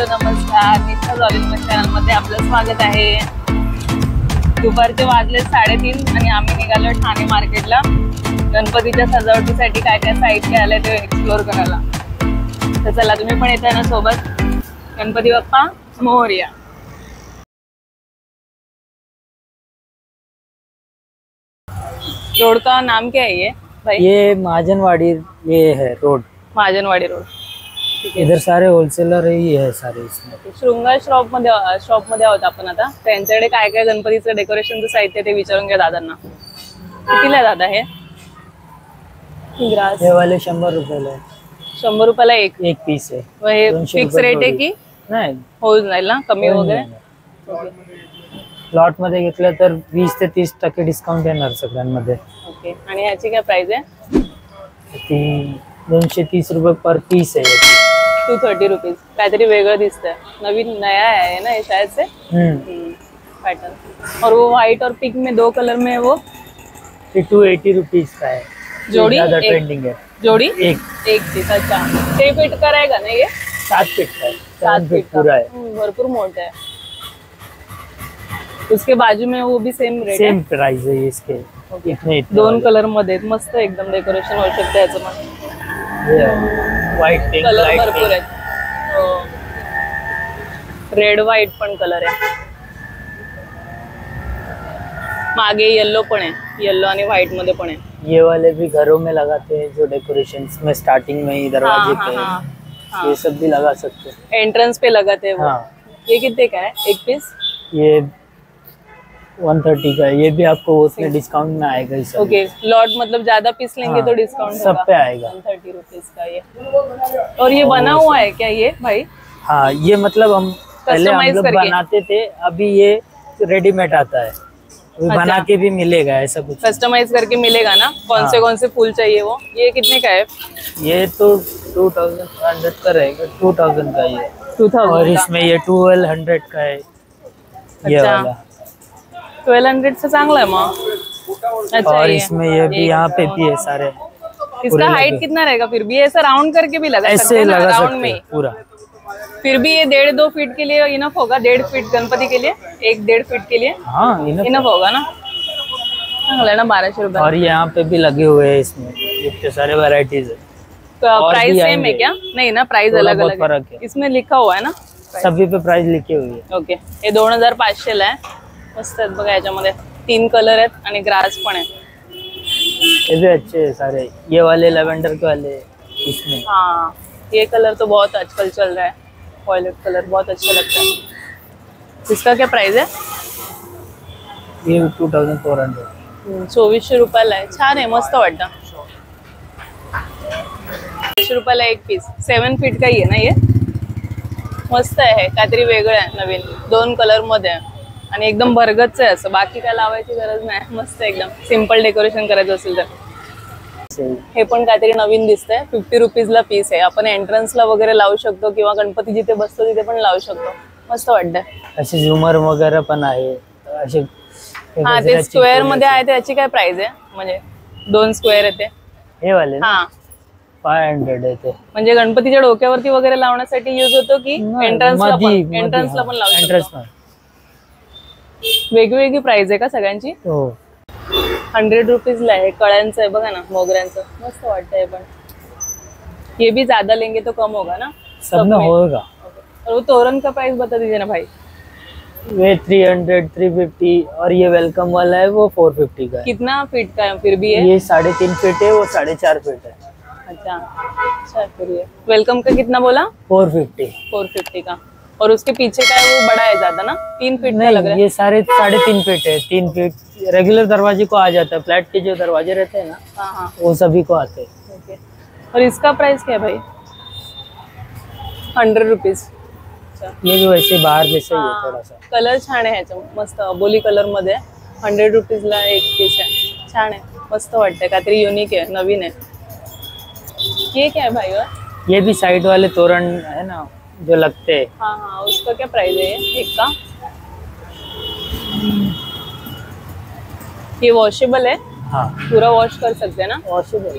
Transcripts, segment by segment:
Hello नमस्कार, निशा जॉलिंग channel मध्ये आपलं स्वागत आहे. दुपारचे वाजले 3:30 आणि आम्ही निघालो ठाणे मार्केटला गणपतीच्या सजावटीसाठी काय काय साहित्य आलंय ते एक्सप्लोर करायला. तर चला तुम्ही पण येताय ना सोबत. गणपती बाप्पा मोरया. रोड का नाम क्या है ये भाई? ये महाजनवाड़ी ये है रोड, महाजनवाड़ी रोड. इधर सारे होलसेलर ही है सारे इसमें. शृंगार शॉप मध्ये आहोत आपण आता. त्यांच्याकडे काय काय गणपतीचं डेकोरेशनचं साहित्य ते विचारून घ्या दादांना. कितीला आहे दादा हे ग्रास? ये वाले 100 रुपयाला है. 100 रुपयाला एक पीस है. हे फिक्स रेट आहे की नाही होऊन जाईल ना कमी वगैरे? लॉट मध्ये घेतलं तर 20 ते 30% डिस्काउंट येणार सगळ्यांमध्ये. ओके. आणि ह्याची काय प्राइस आहे? ती 230 रुपये पर पीस है. 230 रुपीज. काहीतरी वेगळं दिसतंय. नवीन नया है ना ये शायद से पैटर्न. और वो व्हाइट और पिंक में 2 कलर में वो 280 रुपीज का है. जोड़ी ज्यादा ट्रेंडिंग है. जोड़ी एक पीस. अच्छा 6 फीट का रहेगा ना ये? 7 फीट का है. 7 फीट पूरा है. भरपूर मोठा है. उसके बाजू में वो भी सेम रेट सेम प्राइस है इसके. इतने 2 कलर मध्ये मस्त एकदम डेकोरेशन होऊ शकते याचं. व्हाइट पिंक कलर भरपूर आहेत. रेड व्हाइट पण कलर आहे. मागे येलो पण आहे. येलो आणि व्हाइट मध्ये पण आहे. ये वाले भी घरों में लगाते हैं जो डेकोरेशंस में स्टार्टिंग में ही दरवाजे पे ये सब भी लगा सकते हैं. एंट्रेंस पे लगाते हैं वो. ये कितने का है एक पीस? ये 130 का है. ये भी आपको उसमें डिस्काउंट में आएगा इस. ओके. लॉट मतलब ज्यादा पीस लेंगे तो डिस्काउंट सब पे आएगा. 130 रुपीज का ये. और ये बना हुआ है क्या ये भाई? हाँ ये मतलब हम पहले हम लोग बनाते थे, अभी ये रेडीमेड आता है. बना के भी मिलेगा ऐसा कुछ. कस्टमाइज करके मिलेगा ना? कौन से फूल चाहिए वो? ये कितने का है? ये तो 2500 का रहेगा. 2000 का ये. 2000. और इसमें ये 1200 का है. ये वाला 1200 से चांगला है मग. अच्छा. और इसमें ये भी यहाँ पे भी है सारे. इसका हाइट कितना रहेगा? फिर भी ऐसा राउंड करके भी लगा सकते ऐसे हैं ना? लगा राउंड सकते में हैं पूरा. फिर भी ये 1.5-2 फीट के लिए इनफ होगा? 1.5 फीट गणपति के लिए? 1-1.5 फीट के लिए हाँ इनफ होगा ना? चांगला है ना? 1200 रुपए. और यहाँ पे भी लगे हुए हैं इसमें इतने सारे वैरायटीज है. तो प्राइस सेम है क्या? नहीं ना, प्राइस अलग अलग फर्क है. इसमें लिखा हुआ है ना सभी पे प्राइस लिखी हुई है. ओके. हे 2500 ला आहे. मस्त आहेत बघा. याच्यामध्ये 3 कलर आहेत आणि ग्रास पण आहे. ये भी अच्छे है सारे. ये वाले लेवेंडर के वाले इसमें. हाँ ये कलर तो बहुत आजकल चल रहा है. वॉयलेट कलर बहुत अच्छा लगता है. इसका क्या प्राइस है? ये 2400. 2400 रुपयाला आहे. छान आहे, मस्त वाटतं. 2400 रुपयाला एक पीस. 7 फीट का ही आहे ना ये? मस्त आहे. काहीतरी वेगळं आहे, नवीन 2 कलर मध्ये आहे आणि एकदम भरगतच आहे. असं बाकी काय लावायची गरज नाही. मस्त एकदम सिंपल डेकोरेशन करायचं असेल तर. हे पण काहीतरी नवीन दिसतंय. 50 रुपीजला पीस आहे. आपण एंट्रन्सला वगैरे लावू शकतो किंवा गणपती जिथे बसतो तिथे पण लावू शकतो. मस्त वाटतंय. असे झुमर वगैरे पण आहे असे. हा ते स्क्वेअर मध्ये आहे. त्याची काय प्राइस आहे? म्हणजे 2 स्क्वेअर येते हे वाले. हा 500 आहे ते. म्हणजे गणपतीच्या डोक्यावरती वगैरे लावण्यासाठी यूज होतो की एंट्रन्सला पण लावू शकतो? वेगवेगळी प्राइस आहे का सगळ्यांची? हो. 100 रुपीजला आहे. कळ्यांचं आहे बघा ना, मोगऱ्यांचं. मस्त वाटतंय. पण ये भी ज्यादा लेंगे तो कम होगा ना? सब में होगा. और वो तोरण का प्राइस बता दीजिए ना भाई. वे 300 350 और ये वेलकम वाला है वो 450 का है. कितना फीट का है फिर भी है? ये 3.5 फीट है, वो 4.5 फीट है. अच्छा फिर ये वेलकम का कितना बोला? 450 का. और उसके पीछे का है वो बड़ा है ज्यादा ना? 3 फीट का लग रहा है. ये 3.5 फीट है. 3 फीट रेगुलर दरवाजे को आ जाता है. फ्लैट के जो दरवाजे रहते हैं ना, हाँ वो सभी को आते हैं. ओके. और इसका प्राइस क्या है भाई? 100 रुपीज. ये भी वैसे बाहर जैसे ही है थोड़ा सा. कलर छान आहे ह्याचा. मस्त अबोली कलर मध्ये 100 रुपीजला एक पीस आहे. छान आहे, मस्त वाटतंय. काहीतरी युनिक आहे, नवीन आहे. ये क्या है भाई? ये भी साइड वाले तोरण है ना जो लगते हैं. हाँ उसका क्या प्राइस है एक का? ये वॉशेबल है? हाँ पूरा वॉश कर सकते हैं ना? वॉशेबल.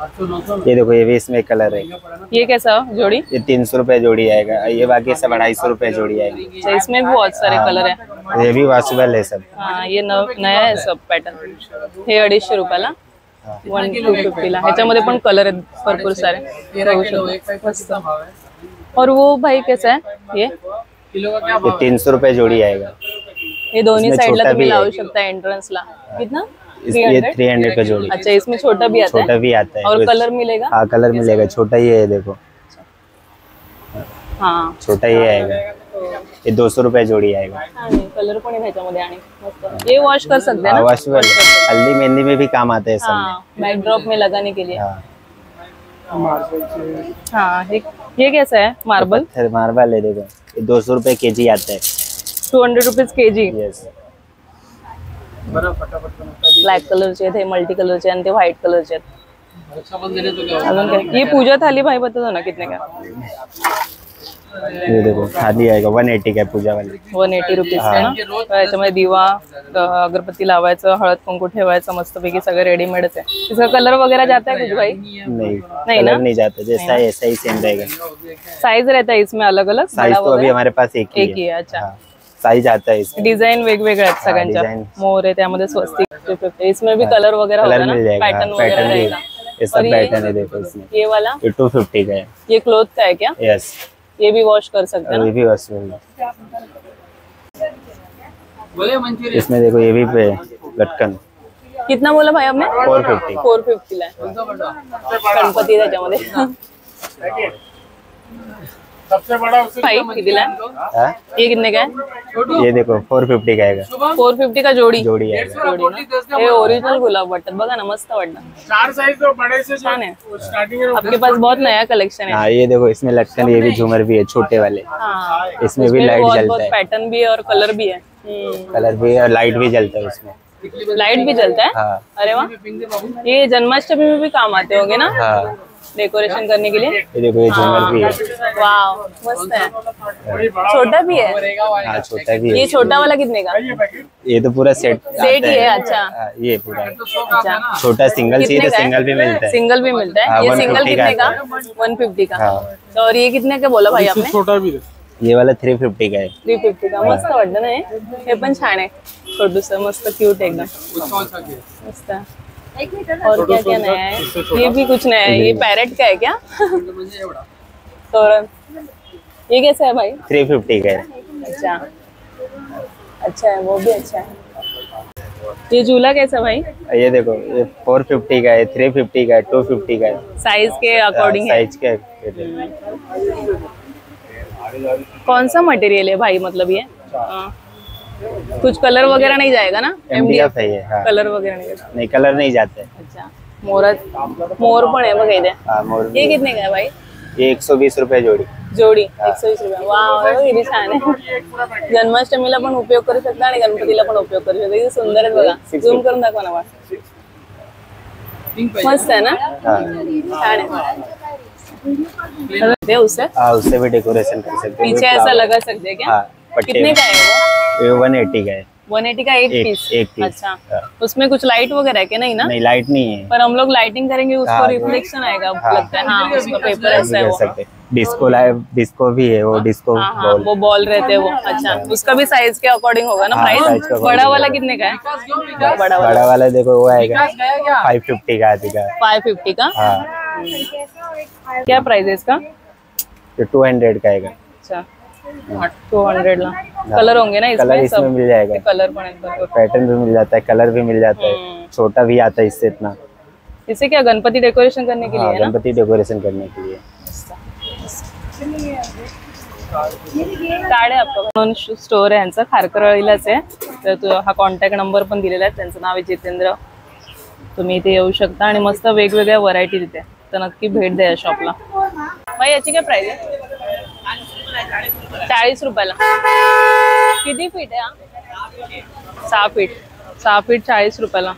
ये देखो ये भी इसमें कलर है। ये कैसा जोड़ी? ये 300 रुपए जोड़ी आएगा। ये बाकी सब 250 रुपए जोड़ी आएगी। अच्छा, इसमें भी बहुत सारे कलर है। ये भी वॉशेबल है सब। हा, ये नया आहे सब पॅटर्न। हे 250 रुपयाला, 1250 ला। ह्याच्यामध्ये पण कलर आहेत भरपूर सारे, बघू शकतो मस्त। और वो भाई कैसा है ये? 300 रुपए जोड़ी आएगा। ये दोन्ही इसमें साइडला छोटा तुम्ही भी है। लावू शकता एंट्रन्सला। कितना? ये 300 का जोड़ी। अच्छा, इसमें छोटा भी आता छोटा है भी आता है और कलर मिलेगा? हाँ कलर मिलेगा। छोटा ही है देखो, हाँ छोटा ही आएगा। ये 200 रुपए जोड़ी आएगा। कलर पण आहे ह्याच्यामध्ये आणि मस्त। ये वॉश कर सकते हैं ना? वॉशेबल है। हल्दी मेहंदी में भी काम आता है सब में। हाँ, बैकड्रॉप में लगाने के लिए। हाँ हाँ, ये कैसा है? मार्बल? मार्बल है देखो, ये 200 रुपए केजी आता है। 200 रुपीज केजी। यस। ब्लॅक कलरचे आहेत, हे मल्टी कलरचे आणि ते व्हाईट कलरचे आहेत। अजून काय? ये पूजा थाली भाई बता दो ना कितने का? ये देखो थाली आएगा 180 का पूजा वाली। 180 रुपीज आहे ना? याच्यामध्ये दिवा, अगरबत्ती लावायचं, हळद कुंकू ठेवायचं, मस्तपैकी सगळं रेडीमेडच आहे। इसका कलर वगैरह जाता है कुछ भाई? नहीं ना? कलर नहीं जाता, जैसा है ऐसा ही सेम रहेगा। साइज रहता है इसमें अलग अलग? साइज तो अभी हमारे पास एक एक ही ही है। है। अच्छा, साइज आता है इसमें। डिझाईन वेगवेगळे आहेत सगळ्यांच्या। डिझाईन। मोर आहे त्यामध्ये, स्वस्तिक। इसमें भी कलर वगैरह कलर होगा ना? मिल जाएगा। पैटर्न वगैरह पैटर्न भी रहेगा। ये सब पैटर्न है देखो इसमें। ये वाला? ये 250 का है। ये क्लोथ का है क्या? यस। ये भी वॉश कर सकते हैं ये ना? भी वॉशेबल है। इसमें देखो ये भी पे लटकन। कितना बोला भाई आपने? 450। 450 ला आहे। गणपती त्याच्यामध्ये। सबसे बड़ा उससे भाई कितीला आहे? हाँ? ये कितने का है? ये देखो 450 का आएगा। 450 का जोड़ी? जोड़ी आएगा। जोड़ी ना? हे ओरिजिनल गुलाब वाटतात बघा ना, मस्त वाटतं। 4 साइज तो बड़े से छान है। स्टार्टिंग में आपके पास बहुत नया कलेक्शन है। हाँ ये देखो इसमें लटकन, ये भी झूमर भी है छोटे वाले। हाँ, इसमें भी लाइट बहुत जलता है। पैटर्न भी है और कलर भी है। कलर भी है और लाइट भी जलता है उसमें। लाइट भी जलता है? हाँ। अरे वाह, ये जन्माष्टमी में भी काम आते होंगे ना? हाँ डेकोरेशन करने के लिए। ये देखो ये झूमर भी है। वाह, मस्त है। छोटा भी है? हाँ छोटा भी है। ये छोटा वाला कितने का? ये तो पूरा सेट सेट ही है। अच्छा हाँ, ये पूरा अच्छा। छोटा सिंगल चाहिए कितने तो का है? सिंगल भी मिलता है। सिंगल भी मिलता है। हाँ, ये सिंगल 150 कितने का? का 150 का। हाँ। और ये कितने का बोला भाई आपने? छोटा भी ये वाला 350 का है। 350 का। मस्त वाटतं ना हे पण छान आहे, छोटूस मस्त क्यूट एकदम मस्त। और क्या क्या नया है? ये भी कुछ नया है। ये पैरेट का है क्या? तोरण। ये कैसा है भाई? 350 का है। अच्छा, अच्छा है, वो भी अच्छा है। ये झूला कैसा भाई? ये देखो ये 450 का है, 350 का है, 250 का है। साइज के अकॉर्डिंग है। साइज के कौन सा मटेरियल है भाई, मतलब ये? कुछ कलर वगैरह नहीं जाएगा ना? MDF है ये। हाँ। कलर वगैरह नहीं जाएगा। नहीं कलर नहीं जाता है। अच्छा, मोर पण आहे बघा इथे। हाँ मोर ये कितने का है भाई? ये 120 रुपए जोड़ी। जोडी 120 रुपये। वाह, किती छान आहे। जन्माष्टमीला पण उपयोग करू शकता आणि गणपतीला पण उपयोग करू शकता। किती सुंदर आहे बघा। झूम करून दाखवा ना। मस्त है ना? हाँ छान है। दे उसे हाँ उससे भी डेकोरेशन कर सकते हैं। पीछे ऐसा लगा सकते हैं क्या? हाँ पट्टे कितने का है वो? ये 180 का है। 180 का एक एक पीस। पीस। अच्छा, हाँ। उसमें कुछ लाइट वगैरह है क्या? नहीं ना? नहीं लाइट नहीं है। पर हम लोग लाइटिंग करेंगे उसको हाँ, रिफ्लेक्शन आएगा हाँ। लगता है। हाँ, उसका पेपर ऐसा है कर वो। सकते हैं। डिस्को लाइव डिस्को भी है वो डिस्को हाँ हाँ, बॉल। वो बॉल रहते हैं वो। अच्छा, उसका भी साइज के अकॉर्डिंग होगा ना हाँ, size प्राइस? के according बड़ा वाला होगा। कितने का है? बड़ा वाला बड़ा वाला देखो वो आएगा 550 का आदि का। 550 का। हाँ क्या प्राइस है इसका? ये 200 का आएगा। अच्छा, 200 ला। कलर होंगे ना कलर इसमें? इसमें सब मिल जाएगा। कलर पण आहेत। पैटर्न भी मिल जाता है, कलर भी मिल जाता है, छोटा भी आता है इससे इतना। इसे क्या गणपति डेकोरेशन करने के लिए हाँ है ना? गणपति डेकोरेशन करने के लिए। कार्ड आहे आपका म्हणून स्टोर आहे यांचा, खारकरळीलाच आहे। तर तो हा कॉन्टॅक्ट नंबर पण दिलेला आहे। त्यांचं नाव आहे जितेंद्र। तुम्ही इथे येऊ शकता आणि मस्त वेगवेगळ्या व्हरायटी तिथे, तर नक्की भेट द्या या शॉपला। भाई याची काय प्राइस आहे? 40 रुपयाला। किती फीट आहे हा? 6 फीट। 6 फीट 40 रुपयाला।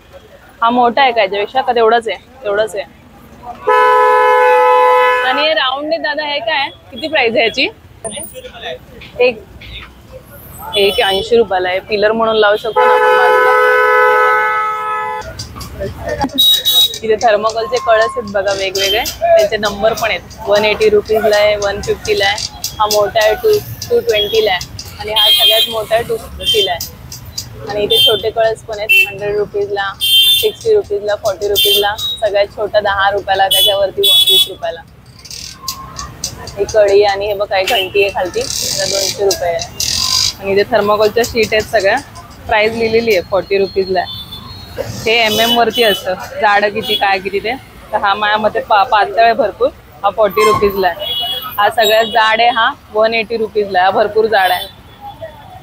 हा मोठा आहे का याच्यापेक्षा? का तेवढाच आहे? तेवढाच आहे। आणि हे राऊंड आहे दादा, हे काय? किती प्राइस आहे याची? एक 80 रुपयाला आहे। पिलर म्हणून लावू शकतो ना आपण बाजूला। इथे थर्मोकॉलचे कळस आहेत बघा वेगवेगळे, त्याचे नंबर पण आहेत. 180 रुपीजला आहे, 150ला आहे, हा मोठा आहे 220ला आहे, आणि हा सगळ्यात मोठा आहे 250ला आहे. आणि इथे छोटे कळस पण आहेत 100 रुपीजला, 60 रुपीजला, 40 रुपीजला, सगळ्यात छोटा 10 रुपयाला, त्याच्यावरती 20 रुपयाला. ही कढी आणि हे बघ काही घंटी आहे खालती, त्याला 200 रुपये आहे. आणि इथे थर्मोकॉलच्या शीट आहेत सगळ्या, प्राइस लिहिलेली आहे 40 रुपीजला आहे. हे MM वरती असतं जाड किती काय किती ते. तर हा माझ्यामध्ये पातळ आहे भरपूर, हा 40 रुपीजला आहे. हा सगळ्यात जाड आहे, हा 180 रुपीजला आहे, हा भरपूर जाड आहे,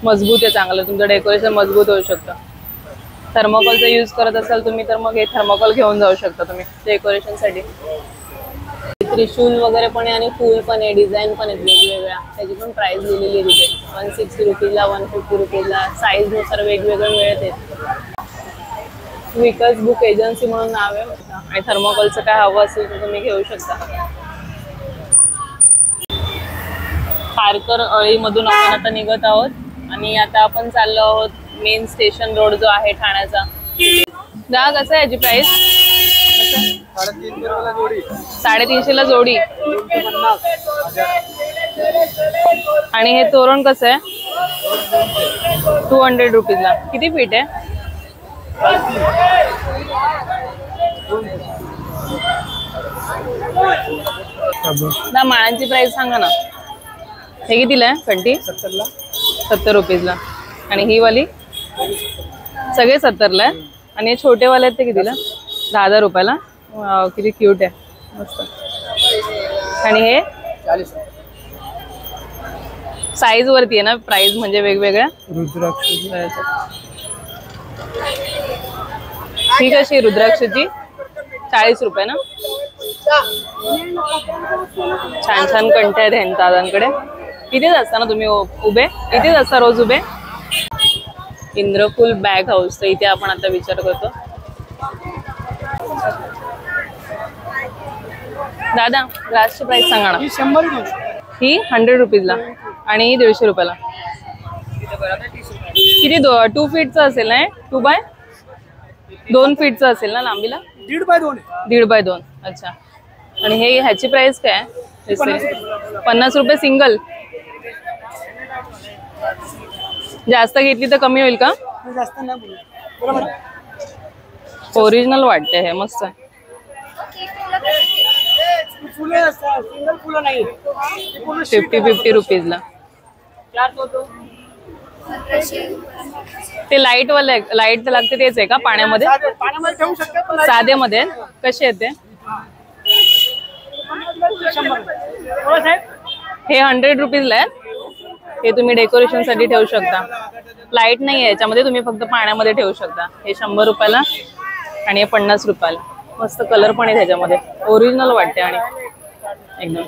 मजबूत आहे चांगलं, तुमचं डेकोरेशन मजबूत होऊ शकतं. थर्मोकॉलचा यूज करत असाल तुम्ही तर मग हे थर्मोकॉल घेऊन जाऊ शकता तुम्ही डेकोरेशनसाठी. त्रिशूल वगैरे पण आहे आणि फूल पण आहे, डिझाईन पण आहेत वेगवेगळ्या, त्याची पण प्राइस लिहिलेली आहे तिथे. 160 रुपीजला, 150 रुपीजला, साईजनुसार वेगवेगळे मिळते. विकास बुक एजन्सी म्हणून नाव आहे, आणि थर्मोकॉलचं काय हवं असेल तर तुम्ही घेऊ शकता. खारकर अळीमधून आपण आता निघत आहोत आणि आता आपण चाललो आहोत मेन स्टेशन रोड जो आहे ठाण्याचा. जा कसं आहे याची प्राइस? 350ला जोडी. आणि हे तोरण कसं आहे? 200 रुपीजला. किती फीट आहे? ना माळांची प्राइस सांगा ना. हे कितीला आहे घंटी? 70 रुपीजला. आणि ही वाली सगळे 70ला आहे. आणि हे छोटेवाले आहेत ते कितीला? 10 रुपयाला. किती क्यूट आहे, मस्त. आणि हे 40 साईज वरती आहे ना प्राइस, म्हणजे वेगवेगळ्या. ही कशी रुद्राक्षची? 40 रुपये ना. छान छान कंठ्या आहेत ह्यांच्या दादांकडे. इथेच असता ना तुम्ही उभे? इथेच असता रोज उभे? इंद्रफुल बॅग हाऊस, तर इथे आपण आता विचार करतो. दादा ग्लासची प्राइस सांगा ना. 100 ही 100 रुपीजला आणि ही 150 रुपयाला. किती 2 फीटचं असेल ना? 2 बाय 2 फीटचं असेल ना लांबीला? 1.5 बाय 2. 1.5 बाय 2. अच्छा. आणि हे ह्याची प्राइस काय? 50 रुपये सिंगल. जास्त घेतली तर कमी होईल का? जास्त नाही बरोबर. ओरिजिनल वाटते हे, मस्त. सिंगल फुलं नाही. 50 रुपीजला. ते लाईट वाले, लाईट लागते तेच आहे का पाण्यामध्ये? पाण्यामध्ये ठेवू शकता. साधे मध्ये कसे आहेत ते? हे 100 रुपीजला आहे. हे तुम्ही डेकोरेशन साठी ठेवू शकता. लाईट नाही आहे याच्यामध्ये, तुम्ही फक्त पाण्यामध्ये ठेवू शकता. हे 100 रुपयाला आणि हे 50 रुपयाला. मस्त कलर पण आहे त्याच्यामध्ये, ओरिजिनल वाटते आणि एकदम.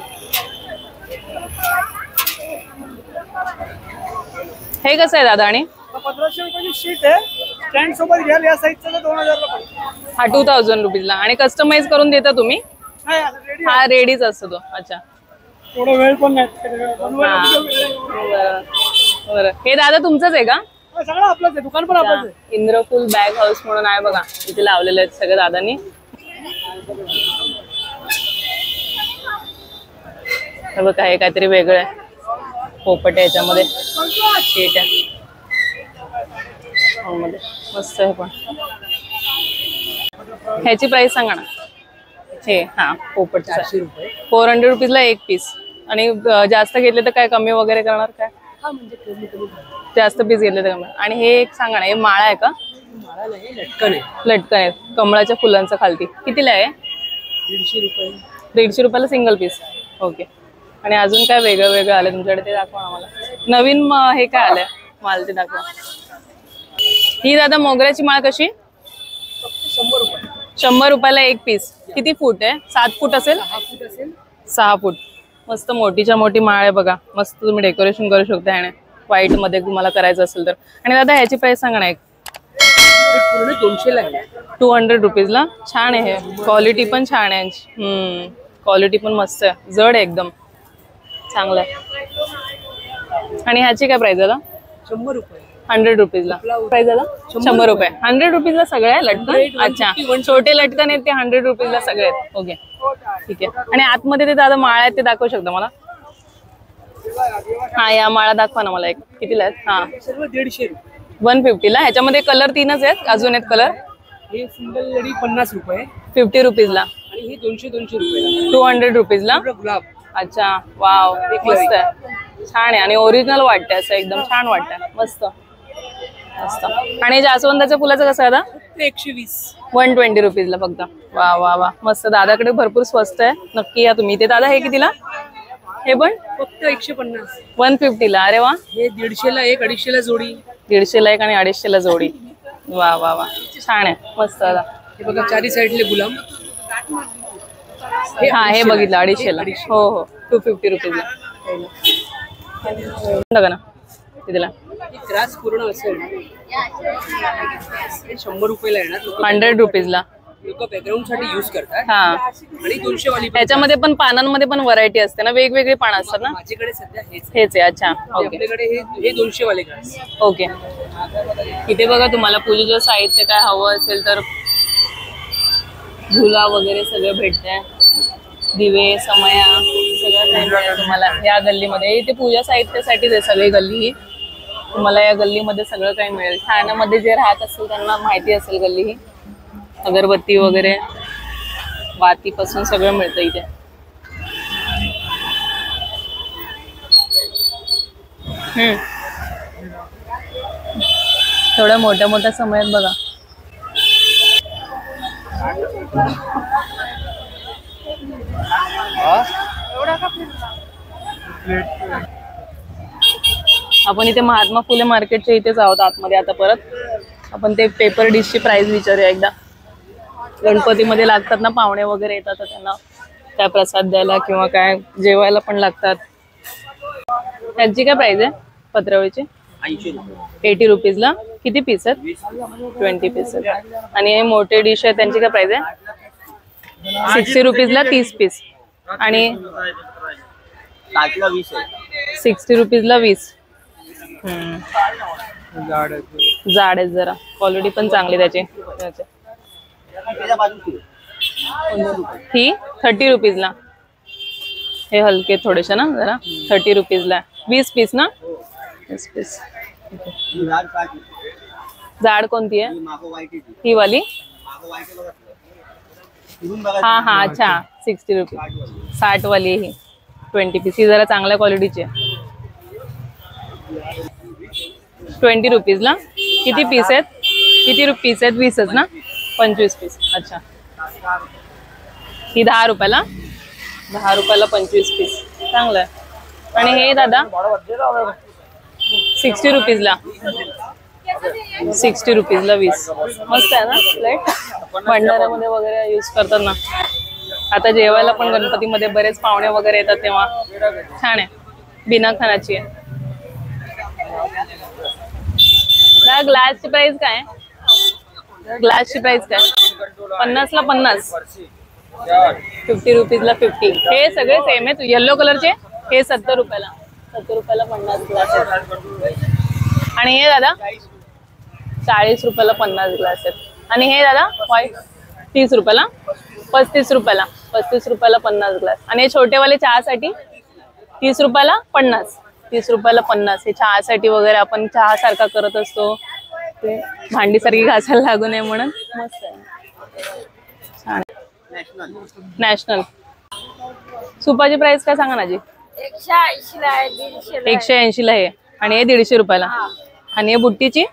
हे कसं आहे दादा? आणि 1500 रुपयाची शीट आहे, स्टँड सोबत घ्याल या साईजचं तर 2000 रुपये. हा 2000 रुपीजला. आणि कस्टमाइज करून देता तुम्ही? हा रेडीच असतो तो. अच्छा. थोडा वेळ पण नाही. बरं. हे दादा तुमचंच आहे का? सगळं आपलंच आहे, दुकान पण आपलंच आहे. इंद्रफुल बॅग हाऊस म्हणून आहे बघा, इथे लावलेले आहेत सगळ्या दादांनी. हे बघा, हे काहीतरी वेगळं आहे, पोपट आहे याच्यामध्ये, शीट आहे मस्त आहे. पण ह्याची प्राइस सांगा ना. हे हा पोपट 400 रुपये. 400 रुपीजला एक पीस. आणि जास्त घेतले तर काय कमी वगैरे करणार काय? जास्त पीस घेतले तर कमी. आणि हे एक सांगा ना, हे माळा आहे का? लटकन आहे. लटकन आहे कमळाच्या फुलांचं खालती. कितीला आहे? 150 रुपये. 150 रुपयाला सिंगल पीस. ओके. आणि अजून काय वेगळं वेगळं आलं तुमच्याकडे ते दाखवा आम्हाला. नवीन हे काय आलंय माल ते दाखवा. ही दादा मोगऱ्याची माळ कशी? 100 रुपये. 100 रुपयाला एक पीस. किती फूट आहे? 7 फूट असेल? 6 फूट. मस्त मोठीच्या मोठी माळ आहे बघा, मस्त तुम्ही डेकोरेशन करू शकता ह्याने, व्हाईट मध्ये तुम्हाला करायचं असेल तर. आणि दादा ह्याची प्राइस सांगा ना. एक 200 ला आहे. 200 रुपीजला. छान आहे हे, क्वालिटी पण छान आहे. क्वालिटी पण मस्त आहे, जड आहे एकदम, चांगलं आहे. आणि ह्याची काय प्राइस दादा? 100 रुपये. 100 रुपीजला. प्राइस झाला 100 रुपये. 100 रुपीजला सगळे आहे लटकन. अच्छा, छोटे लटकन आहेत ते 100 रुपीजला सगळे आहेत. ओके ठीक आहे. आणि आतमध्ये ते दादा माळा आहेत ते दाखवू शकता मला? हा, या माळा दाखवा ना मला एक. कितीला आहेत? हा, सर्व 150. 150ला. ह्याच्यामध्ये कलर 3च आहेत, अजून आहेत कलर? हे सिंगल लडी 50 रुपये 50 रुपीजला. आणि हे 200 रुपये 200 रुपीजला. गुलाब. अच्छा, वाव, मस्त आहे, छान आहे आणि ओरिजिनल वाटतंय, असं एकदम छान वाटतंय. मस्त मस्त. आणि जास्वंदाच्या फुलाचं कसं आहे आता? 120. 120 रुपीजला फक्त. वा वा वा, मस्त. दादाकडे भरपूर स्वस्त आहे, नक्की या तुम्ही. ते दादा हे कितीला? हे पण फक्त 150. 150ला. अरे वा. हे 150ला एक, 250ला जोडी. 150ला एक आणि 250ला जोडी. वा वा वा, छान आहे, मस्त दादा. हे बघा चारी साईडले गुलाब. हा, हे बघितलं 250ला. हो हो, 250 रुपीजला. बघा ना कितीला? क्रास पूर्ण असेल. हे 100 रुपयाला येणार. 100 रुपीजला. लोक बॅकग्राऊंड साठी युज करतात. हा, आणि 200 वाली त्याच्यामध्ये पण पानांमध्ये पण व्हरायटी असते ना, वेगवेगळी पानं असतात ना? माझ्याकडे सध्या हेच हेच आहे. अच्छा, ओके आपल्याकडे हे 200 वाले ग्रास. ओके. इथे बघा, तुम्हाला पूजेचं साहित्य काय हवं असेल तर झुला वगैरे सगळं भेटतंय. दिवे, समया, सगळं काही मिळेल तुम्हाला या गल्लीमध्ये. इथे पूजा साहित्यासाठीच आहे सगळी गल्ली ही. तुम्हाला या गल्लीमध्ये सगळं काही मिळेल. ठाण्यामध्ये जे राहत असेल त्यांना माहिती असेल गल्ली ही. अगरबत्ती वगैरे, वातीपासून सगळं मिळतं इथे. थोड्या मोठ्या मोठ्या समयात बघा. आपण इथे महात्मा फुले मार्केटच्या इथेच आहोत आतमध्ये. आता परत आपण ते पेपर डिशची प्राइस विचारूया एकदा. गणपतीमध्ये लागतात ना, पाहुणे वगैरे येतात तर त्यांना काय प्रसाद द्यायला किंवा काय जेवायला पण लागतात. त्यांची काय प्राइस आहे पत्रावळीची? 80 रुपीजला. किती पीस आहेत? 20 पीस आहेत. आणि हे मोठे डिश आहे त्यांची काय प्राइस आहे? 60 रुपीजला 30 पीस. आणि 60 रुपीजला 20. जाड आहे जरा, क्वालिटी पण चांगली त्याची. ही 30 रुपीजला. हे हलके थोडेसे ना जरा. 30 रुपीजला 20 पीस ना? 20 पीस. जाड कोणती आहे? ही वाली? हा हा, अच्छा, 60 रुपीज. 60 वाली ही 20 पीस. ही जरा चांगल्या क्वालिटीची आहे. 20 रुपीजला. किती पीस आहेत? किती पीस आहेत? 20च ना? 25 पीस. अच्छा, ही 10 रुपयाला. 10 रुपयाला 25 पीस. चांगलं आहे. आणि हे दादा 60 रुपीजला. 60 रुपीजला 20. मस्त आहे ना प्लेट? भंडाऱ्यामध्ये वगैरे यूज करतात ना. आता जेवायला पण गणपतीमध्ये बरेच पाहुणे वगैरे येतात तेव्हा. छान आहे, बिना खानाची आहे. ग्लासची प्राइस काय? ग्लासची प्राइस काय? 50ला 50. 50 रुपीजला 50. हे सगळे सेम आहेत. येल्लो कलरचे हे 70 रुपयाला. 70 रुपयाला 50 ग्लास आहेत. आणि हे दादा 40 रुपयाला 50 ग्लास आहेत. आणि हे दादा व्हाईट 30 रुपयाला. 35 रुपयाला. 35 रुपयाला 50 ग्लास. आणि हे छोटेवाले चहासाठी 30 रुपयाला 50. 30 रुपयाला 50. हे चहासाठी वगैरे आपण चहा सारखा करत असतो, ते भांडी सारखी घासायला लागू नये म्हणून. मस्त आहे, छान. नॅशनल. सुपाची प्राइस काय सांगा ना जी? 180 ला हे. आणि हे 150 रुपयाला. आणि हे बुट्टीची?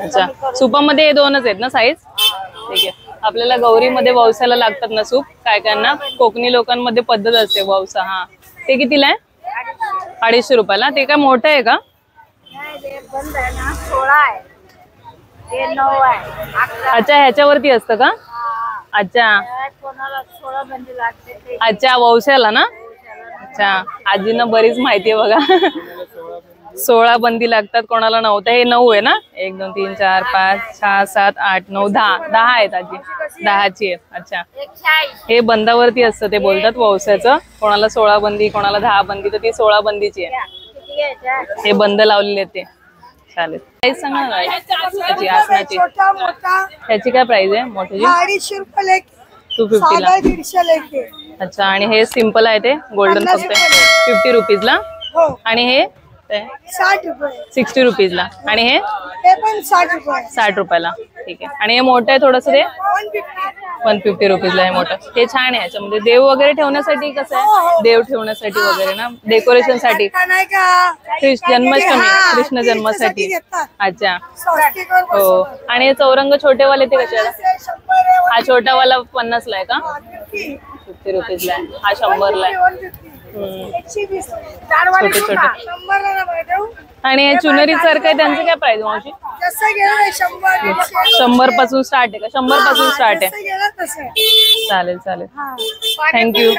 अच्छा, सुपामध्ये हे 2च आहेत ना साईज? ठीक आहे. आपल्याला गौरीमध्ये वौसाला लागतात ना सूप. काय काय ना, कोकणी लोकांमध्ये पद्धत असते वौसा. हा, ते कितीला आहे? 250 रुपयाला. ते काय मोठं आहे का? अच्छा, ह्याच्यावरती असतं का? अच्छा अच्छा, वौशाला ना? अच्छा, आजीनं बरीच माहिती आहे बघा. 16 बंदी लागतात, कोणाला 9. हे 9 आहे ना? 1 2 3 4 5 6 7 8 9 10 आहेत आजी. 10ची आहे. अच्छा, हे बंदावरती असतं ते बोलतात वौसाचं. कोणाला 16 बंदी, कोणाला 10 बंदी, तर ती 16 बंदीची आहे. हे बंद लावलेले आहेत ते. चालेल. प्राइस सांगा ना त्याची आसनाची. छोटा मोठा ह्याची काय प्राइस आहे मोठीची? 250 रुपये लेके 250 ला. 150 लेके. अच्छा. आणि हे सिम्पल आहे ते गोल्डन 50 फक्त 50 रुपीज ला. हो आणि हे 60 रुपये. 60 रुपीज ला. आणि हे ते पण 60 रुपये. 60 रुपयाला. ठीक आहे. आणि हे मोठं आहे थोडस ते 150 रुपीजला आहे मोठं. हे छान आहे. याच्यामध्ये देव वगैरे ठेवण्यासाठी कसं आहे, देव ठेवण्यासाठी वगैरे ना, डेकोरेशन साठी. नाही का जन्माष्टमी कृष्ण जन्मासाठी. घेतात. अच्छा. स्वस्तिकवर हो. आणि हे चौरंग छोटेवाले ते कशाला? 100 आहे. हा छोटावाला 50 ला आहे का? 50 रुपीजला आहे. हा 100 ला आहे. 120. दारवाडी छोटे छोटे. 100 ला पाहिजे. आणि हे चुनरी सारखं आहे त्यांचं काय प्राइस मावशी? जसं गेलं 100 100 पासून स्टार्ट आहे का? 100 पासून स्टार्ट आहे. जसं गेलं तसं. चालेल चालेल. हा. थँक्यू.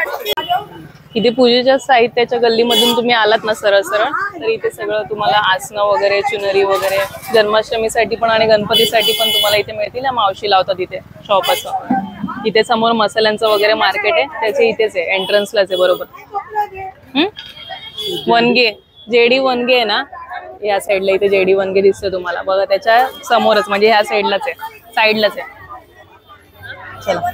इथे पूजेच्या साहित्याच्या गल्लीमधून तुम्ही आलात ना सरळ सरळ, तर इथे सगळं तुम्हाला आसनं वगैरे, चुनरी वगैरे जन्माष्टमीसाठी पण आणि गणपतीसाठी पण तुम्हाला इथे मिळतील. मावशी लावतात इथे शॉप असं. इथे समोर मसाल्यांचं वगैरे मार्केट आहे, त्याचे इथेच आहे, एंट्रन्सलाच आहे बरोबर. वनगे, जेडी वनगे आहे ना या साईडला. इथे जेडी वनगे दिसतं तुम्हाला बघा, त्याच्या समोरच म्हणजे ह्या साईडलाच आहे, साईडलाच आहे. चला.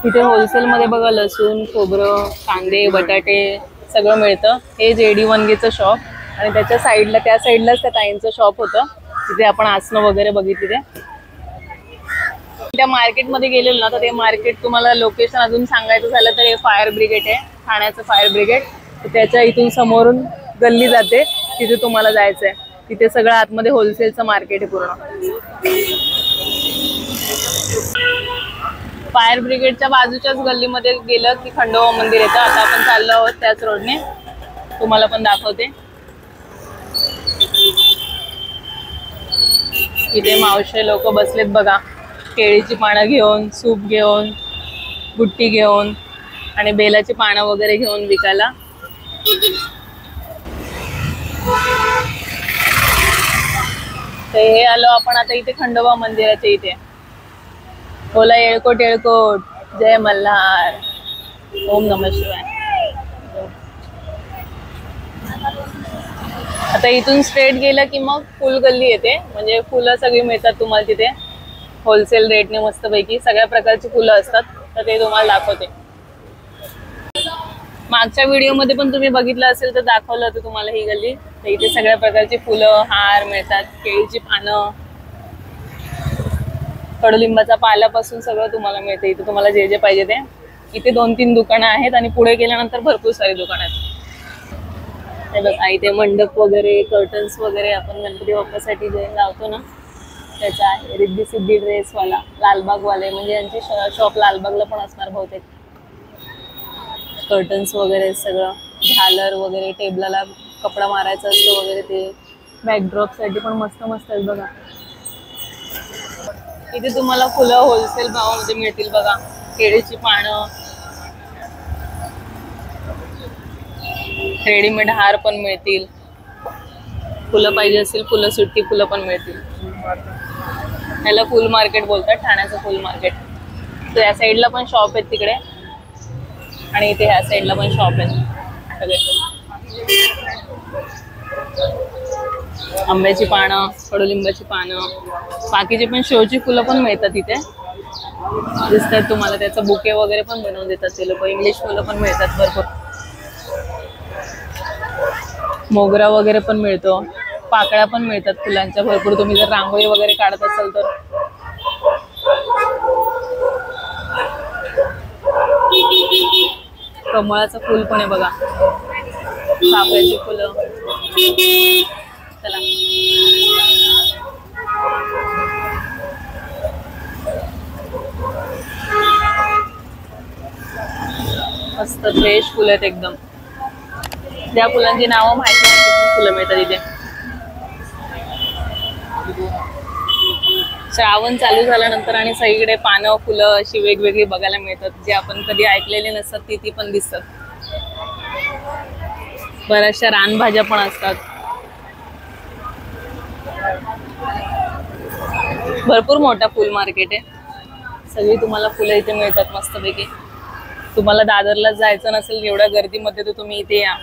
इथे होलसेल मध्ये बघा लसूण, खोबरं, कांदे, बटाटे सगळं मिळतं. हे जेडी वनगेचं शॉप. आणि त्याच्या साईडला, त्या साईडलाच त्या ताईंचं शॉप होतं, तिथे आपण आसनं वगैरे बघितली. ते त्या मार्केटमध्ये गेलेलो ना, तर ते मार्केट तुम्हाला लोकेशन अजून सांगायचं झालं तर हे फायर ब्रिगेड आहे, ठाण्याचं फायर ब्रिगेड. त्याच्या इथून समोरून गल्ली जाते, तिथे तुम्हाला जायचंय. तिथे सगळं आतमध्ये होलसेलचं मार्केट आहे पूर्ण. फायर ब्रिगेडच्या बाजूच्याच गल्लीमध्ये गेलं की खंडोबा मंदिर येतं. आता आपण चाललो आहोत त्याच रोडने, तुम्हाला पण दाखवते. इथे मावशे लोक बसलेत बघा, केळीची पानं घेऊन, सूप घेऊन, बुट्टी घेऊन आणि बेलाची पानं वगैरे घेऊन विकायला. तर हे आलो आपण आता इथे खंडोबा मंदिराच्या इथे. बोला येळकोट येळकोट, जय मल्हार, ओम नमः शिवाय. आता इथून स्ट्रेट गेलं की मग फुल गल्ली येते, म्हणजे फुलं सगळी मिळतात तुम्हाला तिथे होलसेल रेटने मस्तपैकी. सगळ्या प्रकारची फुलं असतात, तर ते तुम्हाला दाखवते. मागच्या व्हिडिओमध्ये पण तुम्ही बघितलं असेल तर दाखवलं होतं तुम्हाला ही गल्ली. तर इथे सगळ्या प्रकारची फुलं, हार मिळतात, केळीची पानं, कडुलिंबाचा पाल्यापासून सगळं तुम्हाला मिळते. इथे तुम्हाला जे जे पाहिजे ते. इथे 2-3 दुकानं आहेत आणि पुढे गेल्यानंतर भरपूर सारी दुकानं आहेत. हे बघा इथे मंडप वगैरे, कर्टन्स वगैरे आपण गणपती बाप्पासाठी जे लावतो ना त्याचा आहे. रिद्धी सिद्धी ड्रेसवाला, लालबागवाले, म्हणजे यांची शॉप लालबागला पण असणार बहुतेक. कर्टन्स वगैरे सगळं, झालर वगैरे, टेबलाला कपडा मारायचा असतो वगैरे, ते बॅकड्रॉपसाठी पण मस्त मस्त आहेत बघा. इथे तुम्हाला फुलं होलसेल भावामध्ये मिळतील बघा. केळीची पानं, रेडीमेड हार पण मिळतील. फुलं पाहिजे असेल, फुलं सुट्टी फुलं पण मिळतील. ह्याला फुल मार्केट बोलतात, ठाण्याचं फुल मार्केट. तर या साईडला पण शॉप आहेत तिकडे, आणि इथे ह्या साईडला पण शॉप आहेत सगळे. आंब्याची पानं, कडुलिंबाची पानं, बाकीची पण शोची फुलं पण मिळतात इथे दिसतात तुम्हाला. त्याचं बुके वगैरे पण बनवून देतात ते लोक. इंग्लिश फुलं पण मिळतात भरपूर. मोगरा वगैरे पण मिळतो, पाकळ्या पण मिळतात फुलांच्या भरपूर. तुम्ही जर रांगोळी वगैरे काढत असाल तर. कमळाचं फुल पण आहे बघा, चाफ्याची फुलं. चला मस्त फ्रेश फुलं आहेत एकदम. त्या फुलांची नावं माहिती नाही, फुलं मिळतात इथे. श्रावण चालू झाल्यानंतर आणि सगळीकडे पानं, फुलं अशी वेगवेगळी बघायला मिळतात, जे आपण कधी ऐकलेले नसतात ती पण दिसतात. बऱ्याचशा रानभाज्या पण असतात. भरपूर मोठा फुल मार्केट आहे. सगळी तुम्हाला फुलं इथे मिळतात मस्तपैकी. तुम्हाला दादरला जायचं नसेल एवढ्या गर्दीमध्ये तर तुम्ही इथे या.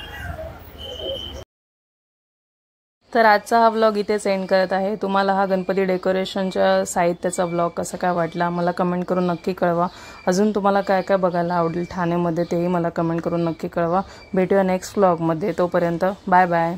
तर आजचा हा व्लॉग इथेच एंड करत आहे. तुम्हाला हा गणपती डेकोरेशनच्या साहित्याचा व्लॉग कसा काय वाटला मला कमेंट करून नक्की कळवा. अजून तुम्हाला काय काय बघायला आवडेल ठाण्यामध्ये तेही मला कमेंट करून नक्की कळवा. भेटूया नेक्स्ट व्लॉगमध्ये. तोपर्यंत बाय बाय.